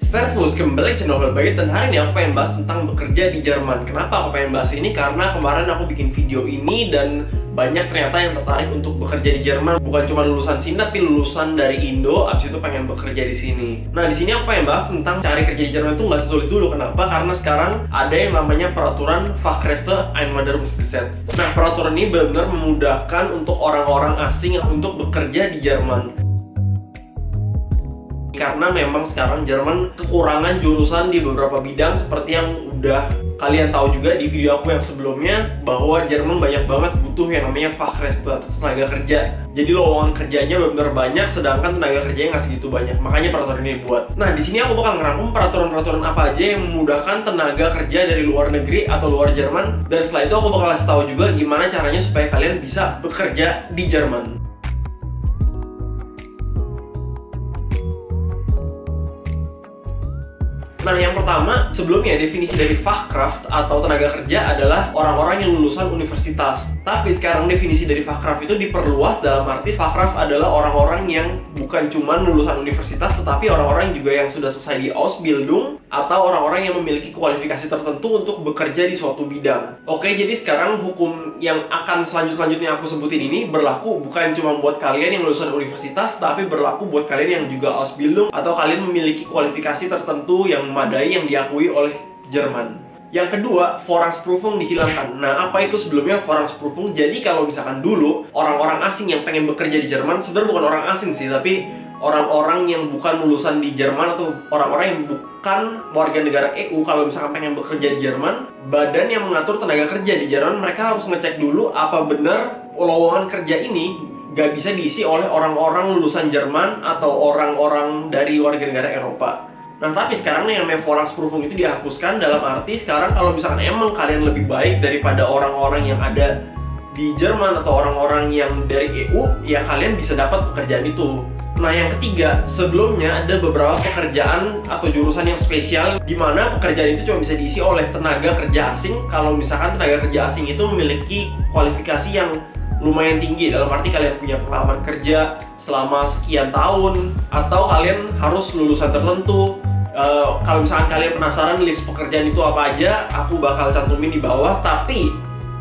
Servus, kembali ke channel Baget, dan hari ini aku pengen bahas tentang bekerja di Jerman. Kenapa aku pengen bahas ini? Karena kemarin aku bikin video ini dan banyak ternyata yang tertarik untuk bekerja di Jerman. Bukan cuma lulusan sini, tapi lulusan dari Indo, abis itu pengen bekerja di sini. Nah, di sini aku pengen bahas tentang cari kerja di Jerman itu nggak sesulit dulu. Kenapa? Karena sekarang ada yang namanya peraturan Fachkräfte Einwanderungsgesetz. Nah, peraturan ini benar-benar memudahkan untuk orang-orang asing untuk bekerja di Jerman. Karena memang sekarang Jerman kekurangan jurusan di beberapa bidang, seperti yang udah kalian tahu juga di video aku yang sebelumnya, bahwa Jerman banyak banget butuh yang namanya Fachkräfte atau tenaga kerja. Jadi lowongan kerjanya benar-benar banyak, sedangkan tenaga kerjanya nggak segitu banyak. Makanya peraturan ini dibuat. Nah, di sini aku bakal ngerangkum peraturan-peraturan apa aja yang memudahkan tenaga kerja dari luar negeri atau luar Jerman. Dan setelah itu aku bakal kasih tahu juga gimana caranya supaya kalian bisa bekerja di Jerman. Nah, yang pertama, sebelumnya definisi dari Fachkraft atau tenaga kerja adalah orang-orang yang lulusan universitas. Tapi sekarang definisi dari Fachkraft itu diperluas, dalam arti Fachkraft adalah orang-orang yang bukan cuma lulusan universitas, tetapi orang-orang juga yang sudah selesai di Ausbildung atau orang-orang yang memiliki kualifikasi tertentu untuk bekerja di suatu bidang. Oke, jadi sekarang hukum yang akan selanjutnya aku sebutin ini berlaku bukan cuma buat kalian yang lulusan universitas, tapi berlaku buat kalian yang juga Ausbildung atau kalian memiliki kualifikasi tertentu yang memadai yang diakui oleh Jerman. Yang kedua, Vorrangsprüfung dihilangkan. Nah, apa itu sebelumnya Vorrangsprüfung? Jadi kalau misalkan dulu orang-orang asing yang pengen bekerja di Jerman, sebenarnya bukan orang asing sih, tapi orang-orang yang bukan lulusan di Jerman atau orang-orang yang bukan warga negara EU, kalau misalkan pengen bekerja di Jerman, badan yang mengatur tenaga kerja di Jerman, mereka harus ngecek dulu apa benar lowongan kerja ini gak bisa diisi oleh orang-orang lulusan Jerman atau orang-orang dari warga negara Eropa. Nah, tapi sekarang nih yang namanya Vorrangsprüfung itu dihapuskan, dalam arti sekarang kalau misalkan emang kalian lebih baik daripada orang-orang yang ada di Jerman atau orang-orang yang dari EU, ya kalian bisa dapat pekerjaan itu. Nah, yang ketiga, sebelumnya ada beberapa pekerjaan atau jurusan yang spesial di mana pekerjaan itu cuma bisa diisi oleh tenaga kerja asing kalau misalkan tenaga kerja asing itu memiliki kualifikasi yang lumayan tinggi, dalam arti kalian punya pengalaman kerja selama sekian tahun atau kalian harus lulusan tertentu. Kalau misalkan kalian penasaran list pekerjaan itu apa aja, aku bakal cantumin di bawah. Tapi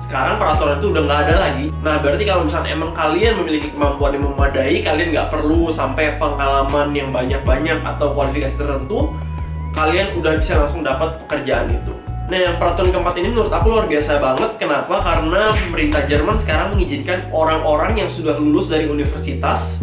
sekarang peraturan itu udah nggak ada lagi. Nah, berarti kalau misalkan emang kalian memiliki kemampuan yang memadai, kalian nggak perlu sampai pengalaman yang banyak-banyak atau kualifikasi tertentu, kalian udah bisa langsung dapat pekerjaan itu. Nah, yang peraturan keempat ini menurut aku luar biasa banget. Kenapa? Karena pemerintah Jerman sekarang mengizinkan orang-orang yang sudah lulus dari universitas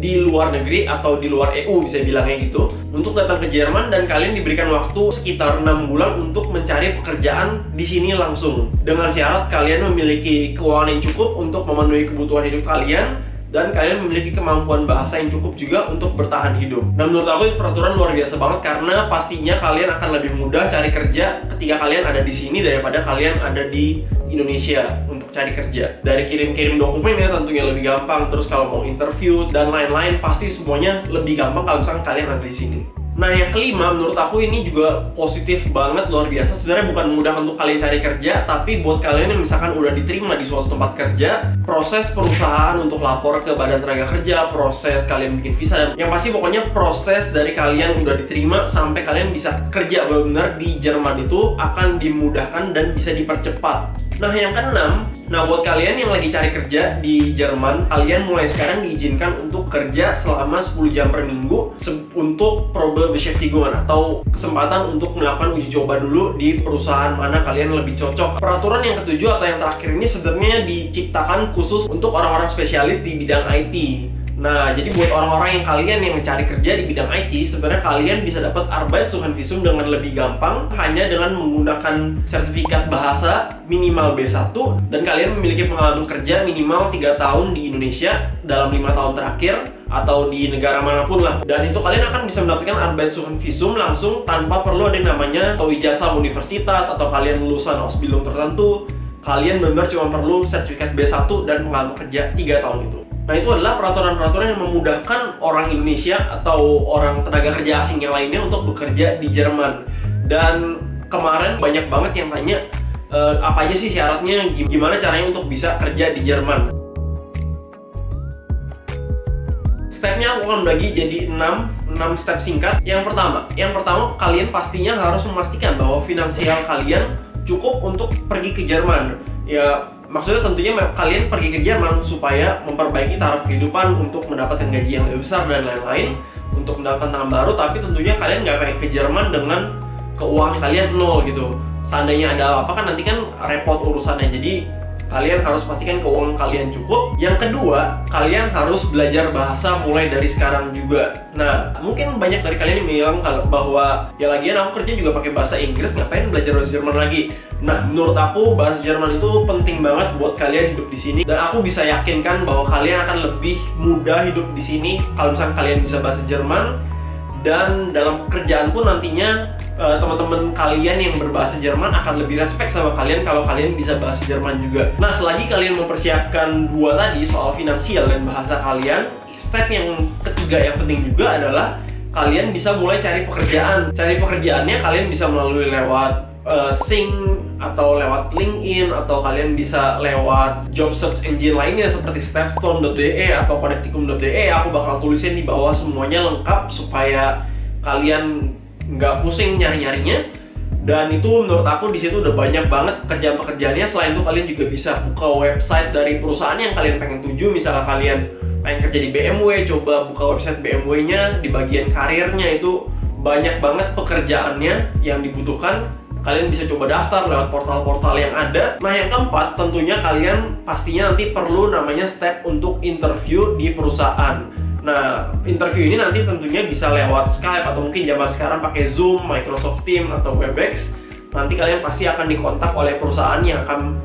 di luar negeri atau di luar EU, bisa bilangnya gitu, untuk datang ke Jerman, dan kalian diberikan waktu sekitar 6 bulan untuk mencari pekerjaan di sini langsung. Dengan syarat kalian memiliki keuangan yang cukup untuk memenuhi kebutuhan hidup kalian, dan kalian memiliki kemampuan bahasa yang cukup juga untuk bertahan hidup. Nah, menurut aku peraturan luar biasa banget, karena pastinya kalian akan lebih mudah cari kerja ketika kalian ada di sini daripada kalian ada di Indonesia untuk cari kerja. Dari kirim-kirim dokumen ya tentunya lebih gampang, terus kalau mau interview dan lain-lain pasti semuanya lebih gampang kalau misalkan kalian ada di sini. Nah, yang kelima, menurut aku ini juga positif banget, luar biasa. Sebenarnya bukan mudah untuk kalian cari kerja, tapi buat kalian yang misalkan udah diterima di suatu tempat kerja, proses perusahaan untuk lapor ke badan tenaga kerja, proses kalian bikin visa, dan yang pasti pokoknya proses dari kalian udah diterima sampai kalian bisa kerja benar-benar di Jerman itu akan dimudahkan dan bisa dipercepat. Nah, yang keenam, buat kalian yang lagi cari kerja di Jerman, kalian mulai sekarang diizinkan untuk kerja selama 10 jam per minggu untuk Probebeschäftigung atau kesempatan untuk melakukan uji coba dulu di perusahaan mana kalian lebih cocok. Peraturan yang ketujuh atau yang terakhir ini sebenarnya diciptakan khusus untuk orang-orang spesialis di bidang IT. Nah, jadi buat orang-orang yang kalian yang mencari kerja di bidang IT, sebenarnya kalian bisa dapat Arbeitssuchenvisum dengan lebih gampang hanya dengan menggunakan sertifikat bahasa minimal B1, dan kalian memiliki pengalaman kerja minimal 3 tahun di Indonesia dalam 5 tahun terakhir atau di negara manapun lah. Dan itu kalian akan bisa mendapatkan Arbeitssuchenvisum langsung tanpa perlu ada yang namanya atau ijazah universitas atau kalian lulusan Ausbildung tertentu. Kalian benar-benar cuma perlu sertifikat B1 dan pengalaman kerja 3 tahun itu. Nah, itu adalah peraturan-peraturan yang memudahkan orang Indonesia atau orang tenaga kerja asing yang lainnya untuk bekerja di Jerman. Dan kemarin banyak banget yang tanya, apa aja sih syaratnya, gimana caranya untuk bisa kerja di Jerman. Stepnya aku akan bagi jadi 6 step singkat. Yang pertama kalian pastinya harus memastikan bahwa finansial kalian cukup untuk pergi ke Jerman. Ya, maksudnya tentunya kalian pergi ke Jerman supaya memperbaiki taraf kehidupan, untuk mendapatkan gaji yang lebih besar dan lain-lain, untuk mendapatkan tangan baru. Tapi tentunya kalian nggak pengen ke Jerman dengan keuangan kalian nol gitu. Seandainya ada apa kan nanti kan repot urusannya. Jadi kalian harus pastikan keuangan kalian cukup. Yang kedua, kalian harus belajar bahasa mulai dari sekarang juga. Nah, mungkin banyak dari kalian yang bilang bahwa ya lagian aku kerja juga pakai bahasa Inggris, ngapain belajar bahasa Jerman lagi. Nah, menurut aku bahasa Jerman itu penting banget buat kalian hidup di sini, dan aku bisa yakinkan bahwa kalian akan lebih mudah hidup di sini kalau misalnya kalian bisa bahasa Jerman. Dan dalam pekerjaan pun nantinya teman-teman kalian yang berbahasa Jerman akan lebih respect sama kalian kalau kalian bisa bahasa Jerman juga. Nah, selagi kalian mempersiapkan dua tadi, soal finansial dan bahasa kalian, step yang ketiga yang penting juga adalah kalian bisa mulai cari pekerjaan. Cari pekerjaannya kalian bisa melalui lewat Sing atau lewat LinkedIn, atau kalian bisa lewat job search engine lainnya seperti stepstone.de atau connecticum.de. Aku bakal tulisin di bawah semuanya lengkap supaya kalian nggak pusing nyari-nyarinya. Dan itu menurut aku di situ udah banyak banget pekerjaan-pekerjaannya. Selain itu kalian juga bisa buka website dari perusahaan yang kalian pengen tuju. Misalnya kalian pengen kerja di BMW, coba buka website BMW-nya. Di bagian karirnya itu banyak banget pekerjaannya yang dibutuhkan. Kalian bisa coba daftar lewat portal-portal yang ada. Nah, yang keempat, tentunya kalian pastinya nanti perlu namanya step untuk interview di perusahaan. Nah, interview ini nanti tentunya bisa lewat Skype, atau mungkin zaman sekarang pakai Zoom, Microsoft Teams, atau Webex. Nanti kalian pasti akan dikontak oleh perusahaan yang akan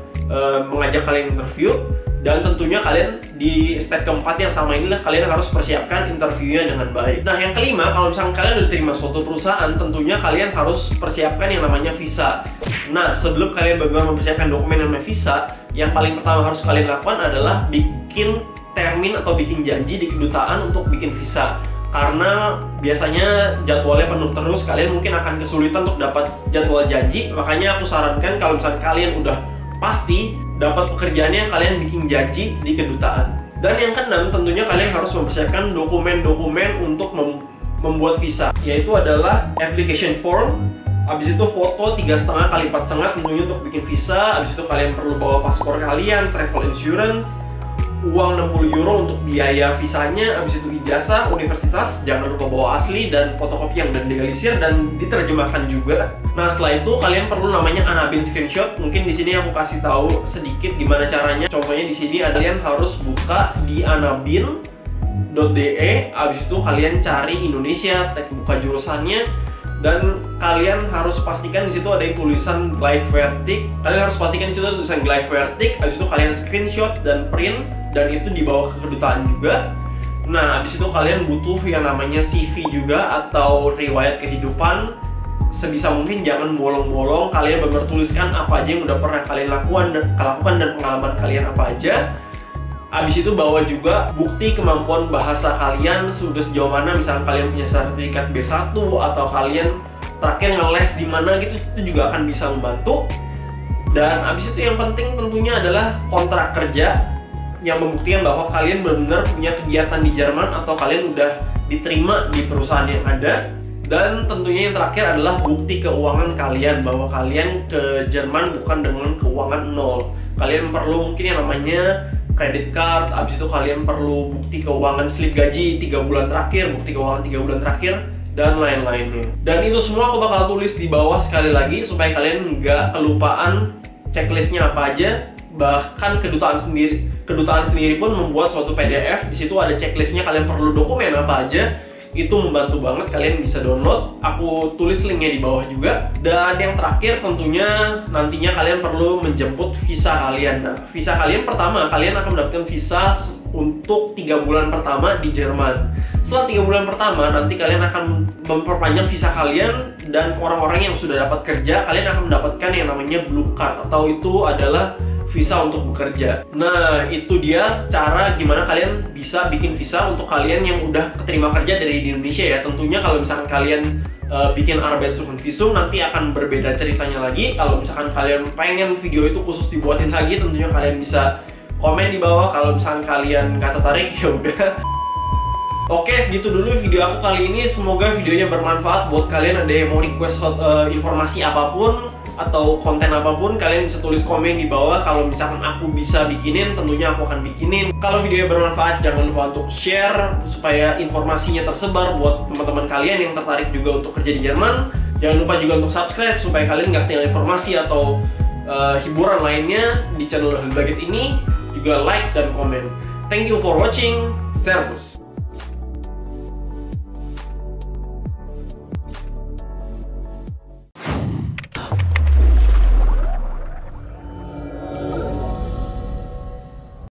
mengajak kalian interview. Dan tentunya kalian di step keempat yang sama inilah kalian harus persiapkan interviewnya dengan baik. Nah, yang kelima, kalau misalnya kalian udah diterima suatu perusahaan, tentunya kalian harus persiapkan yang namanya visa. Nah, sebelum kalian benar-benar mempersiapkan dokumen yang namanya visa, yang paling pertama harus kalian lakukan adalah bikin termin atau bikin janji di kedutaan untuk bikin visa. Karena biasanya jadwalnya penuh terus, kalian mungkin akan kesulitan untuk dapat jadwal janji. Makanya aku sarankan kalau misalnya kalian udah pasti dapat pekerjaannya, kalian bikin janji di kedutaan. Dan yang keenam, tentunya kalian harus mempersiapkan dokumen-dokumen untuk membuat visa, yaitu adalah application form, habis itu foto 3,5 kali 4,5 tentunya untuk bikin visa. Habis itu kalian perlu bawa paspor kalian, travel insurance, uang 60 euro untuk biaya visanya, habis itu ijazah universitas, jangan lupa bawa asli, dan fotokopi yang udah dilegalisir dan diterjemahkan juga. Nah, setelah itu kalian perlu namanya Anabin screenshot. Mungkin di sini aku kasih tahu sedikit gimana caranya. Contohnya di sini kalian harus buka di anabin.de, habis itu kalian cari Indonesia, tag buka jurusannya, dan kalian harus pastikan di situ ada yang tulisan Glyph-Vertic. Kalian harus pastikan di situ ada tulisan Glyph-Vertic. Habis itu kalian screenshot dan print, dan itu dibawa ke kedutaan juga. Nah, habis itu kalian butuh yang namanya CV juga atau riwayat kehidupan. Sebisa mungkin jangan bolong-bolong. Kalian benar tuliskan apa aja yang udah pernah kalian lakukan dan pengalaman kalian apa aja. Habis itu bawa juga bukti kemampuan bahasa kalian sudah sejauh mana. Misalnya kalian punya sertifikat B1 atau kalian terakhir ngeles di mana gitu, itu juga akan bisa membantu. Dan habis itu yang penting tentunya adalah kontrak kerja yang membuktikan bahwa kalian benar-benar punya kegiatan di Jerman atau kalian udah diterima di perusahaan yang ada. Dan tentunya yang terakhir adalah bukti keuangan kalian, bahwa kalian ke Jerman bukan dengan keuangan nol. Kalian perlu mungkin yang namanya credit card, habis itu kalian perlu bukti keuangan slip gaji 3 bulan terakhir, bukti keuangan 3 bulan terakhir, dan lain-lainnya. Dan itu semua aku bakal tulis di bawah sekali lagi supaya kalian nggak kelupaan checklistnya apa aja. Bahkan kedutaan sendiri pun membuat suatu PDF. Di situ ada checklistnya, kalian perlu dokumen apa aja. Itu membantu banget, kalian bisa download. Aku tulis linknya di bawah juga. Dan yang terakhir tentunya nantinya kalian perlu menjemput visa kalian. Nah, visa kalian pertama, kalian akan mendapatkan visa untuk 3 bulan pertama di Jerman. Setelah 3 bulan pertama, nanti kalian akan memperpanjang visa kalian. Dan orang-orang yang sudah dapat kerja, kalian akan mendapatkan yang namanya blue card, atau itu adalah visa untuk bekerja. Nah, itu dia cara gimana kalian bisa bikin visa untuk kalian yang udah keterima kerja dari di Indonesia ya. Tentunya kalau misalkan kalian bikin Arbeitssuchenvisum nanti akan berbeda ceritanya lagi. Kalau misalkan kalian pengen video itu khusus dibuatin lagi, tentunya kalian bisa komen di bawah. Kalau misalkan kalian nggak tertarik, ya udah. Oke, segitu dulu video aku kali ini. Semoga videonya bermanfaat buat kalian. Ada yang mau request informasi apapun atau konten apapun, kalian bisa tulis komen di bawah. Kalau misalkan aku bisa bikinin, tentunya aku akan bikinin. Kalau videonya bermanfaat, jangan lupa untuk share supaya informasinya tersebar buat teman-teman kalian yang tertarik juga untuk kerja di Jerman. Jangan lupa juga untuk subscribe supaya kalian nggak ketinggalan informasi atau hiburan lainnya di channel Helbaget ini. Juga like dan komen. Thank you for watching. Servus.